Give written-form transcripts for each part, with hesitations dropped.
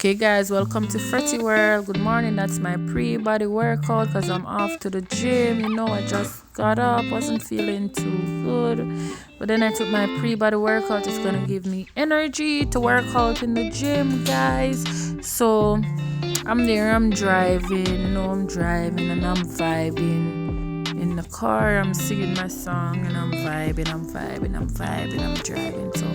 Okay guys, welcome to Fretty World. Good morning. That's my pre-body workout because I'm off to the gym. You know, I just got up, wasn't feeling too good, but then I took my pre-body workout. It's gonna give me energy to work out in the gym, guys. So I'm there, I'm driving, and I'm vibing in the car. I'm singing my song and I'm vibing, I'm driving. So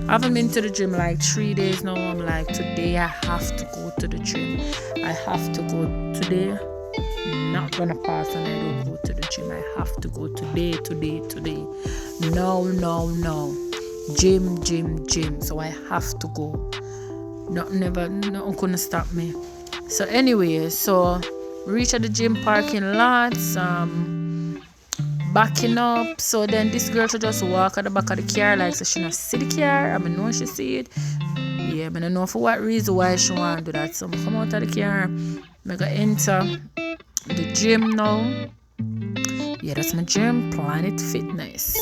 I haven't been to the gym like 3 days now. I'm like, today I have to go to the gym. I have to go today. Not gonna pass and I don't go to the gym. I have to go today. No. Gym. So I have to go. Nothing gonna stop me. So anyway, so reach at the gym parking lot. Backing up, so then this girl should just walk at the back of the car like so she not see the car. I know she see it. Yeah, but I don't know for what reason why she want to do that. So I come out of the car, I'm gonna enter the gym now. Yeah, that's my gym, Planet Fitness,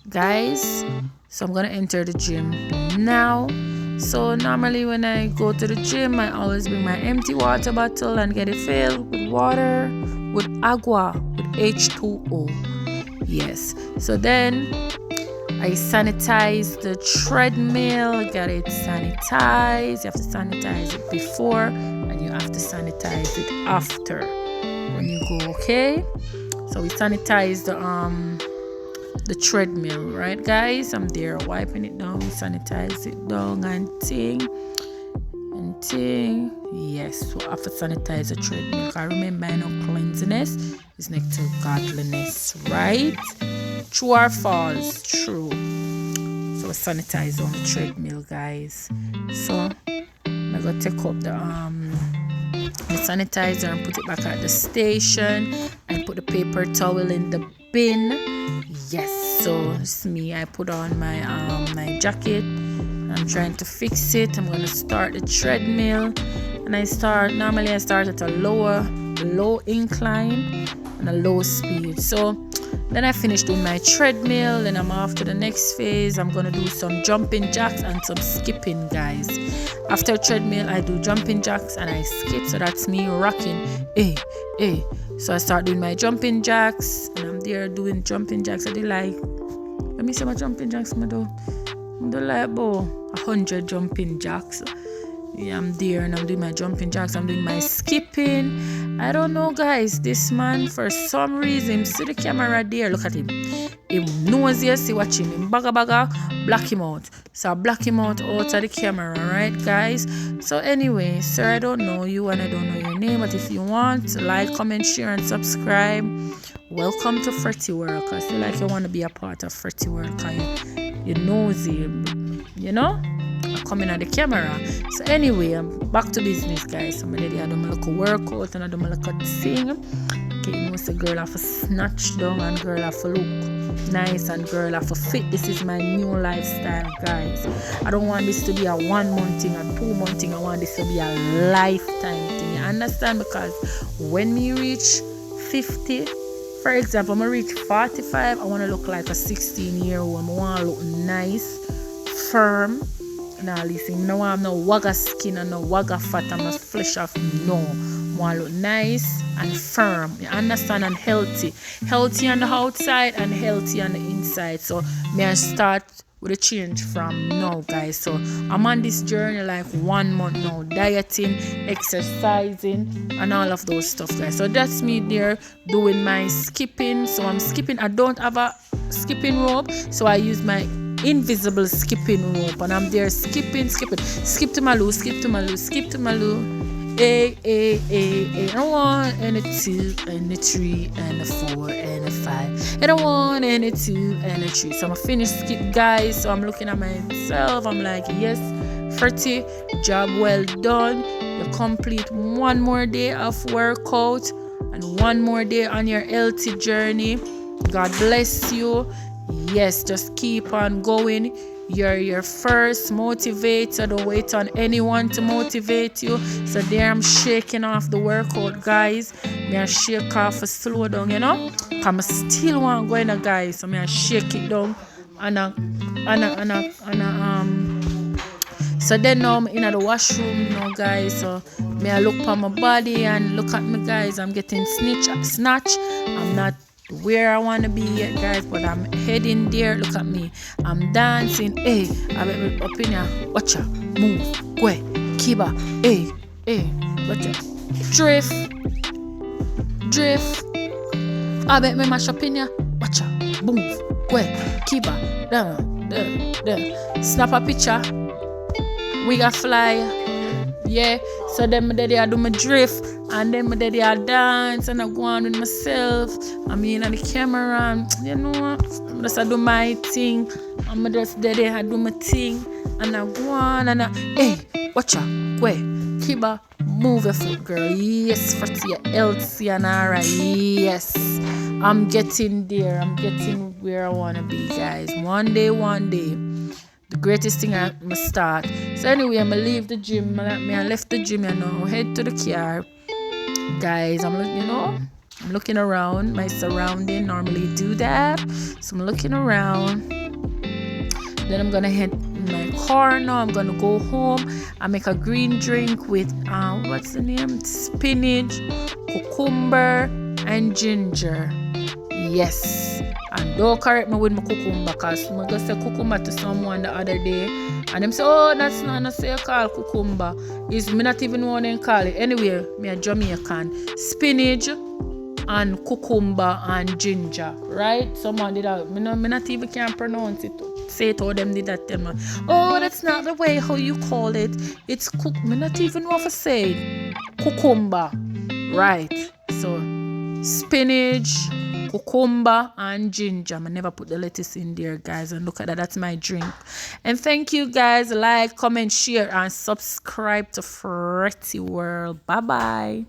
guys. So I'm gonna enter the gym now. So normally when I go to the gym, I always bring my empty water bottle and get it filled with water, with agua, with H2O. Yes. So then I sanitize the treadmill, get it sanitized. You have to sanitize it before and you have to sanitize it after when you go, okay? So we sanitize the treadmill, right guys? I'm there wiping it down, sanitize it down and ting. Yes, so I have to sanitize the treadmill. I remember, I know cleanliness is next to godliness, right? True or false? True. So I sanitize on the treadmill, guys. So I'm gonna take up the sanitizer and put it back at the station and put the paper towel in the bin. Yes, so it's me. I put on my my jacket. I'm trying to fix it. I'm gonna start the treadmill, and normally I start at a low incline and a low speed. So then I finish doing my treadmill, and I'm off to the next phase. I'm gonna do some jumping jacks and some skipping, guys. After treadmill, I do jumping jacks and I skip. So that's me rocking. So I start doing my jumping jacks, and I'm there doing jumping jacks. I do like, let me see my jumping jacks, I do like about 100 jumping jacks. Yeah, I'm there and I'm doing my jumping jacks. I'm doing my skipping. I don't know, guys. This man, for some reason, see the camera there. Look at him. He knows you see watching him. Baga, black him out. So I black him out of the camera, right, guys? So anyway, sir, I don't know you and I don't know your name, but if you want, like, comment, share, and subscribe. Welcome to Fretty World. Cause I feel like you want to be a part of Fretty World. Cause you nosy, you know? I'm coming at the camera. So anyway, I'm back to business, guys. So I'm ready. I do my little workout and I do my little thing. Okay, you know, the girl have to snatch down and girl have to look nice and girl have to fit. This is my new lifestyle, guys. I don't want this to be a 1 month thing, a 2 month thing. I want this to be a lifetime thing. You understand? Because when we reach 50, for example, I'm reach 45, I want to look like a 16-year-old. I want to look nice, firm. Now listen, no I'm no wagga skin and no wagga fat and no flesh off. No, I want to look nice and firm. You understand? And healthy. Healthy on the outside and healthy on the inside. So may I start with a change from now, guys. So I'm on this journey like 1 month now, dieting, exercising, and all of those stuff, guys. So that's me there doing my skipping. So I'm skipping. I don't have a skipping rope, so I use my invisible skipping rope, and I'm there skipping. Skip to my loo, skip to my loo. A, and a 1 and a 2 and a 3 and a 4 and a 5 and a 1 and a 2 and a 3. So I'm finished skip, guys. So I'm looking at myself. I'm like, yes, Fretty, job well done. You complete 1 more day of workout and 1 more day on your healthy journey. God bless you. Yes, just keep on going. You're your first motivator. Don't wait on anyone to motivate you. So there I'm shaking off the workout, guys. I shake off a slow down, you know. Cause I still want to go in, guys. So I shake it down. So So then now I'm in the washroom now, guys. So me I look for my body and look at me, guys. I'm getting snatch. I'm not where I want to be yet, guys, but I'm heading there. Look at me. I'm dancing. Hey, I bet me up in here. Watch out. Move. Go. Kiba. Hey. Watch out. Drift. I bet me mash up in here. Watch out. Move. Go. Kiba. There. Snap a picture. We got fly. Yeah. So then my daddy I do my drift. And then my daddy I dance and I go on with myself. I mean on the camera and you know, I just do my thing. And I just daddy I do my thing. And I go on and hey, watch out, go Kiba, move your foot, girl. Yes, Fretty, you're healthy and alright. Yes. I'm getting there. I'm getting where I wanna be, guys. One day. The greatest thing I must start. So anyway, I'm gonna leave the gym. I left the gym, you know, head to the car. Guys, I'm looking around my surrounding. Normally do that, so I'm looking around. Then I'm gonna head in my car now. I'm gonna go home. I make a green drink with what's the name? Spinach, cucumber, and ginger. Yes. And don't correct me with my cucumber, because I just say cucumber to someone the other day. And them say, oh, that's not a say call cucumber. It's me not even want to call it. Anyway, me a Jamaican. Spinach and cucumber and ginger. Right? Someone did that. Me not even can pronounce it. Say it how them did that tell me. Oh, that's not the way how you call it. It's me not even want to say it. Cucumber. Right. So spinach, cucumber and ginger. I never put the lettuce in there, guys, and look at that. That's my drink. And thank you, guys. Like, comment, share, and subscribe to Fretty World. Bye bye.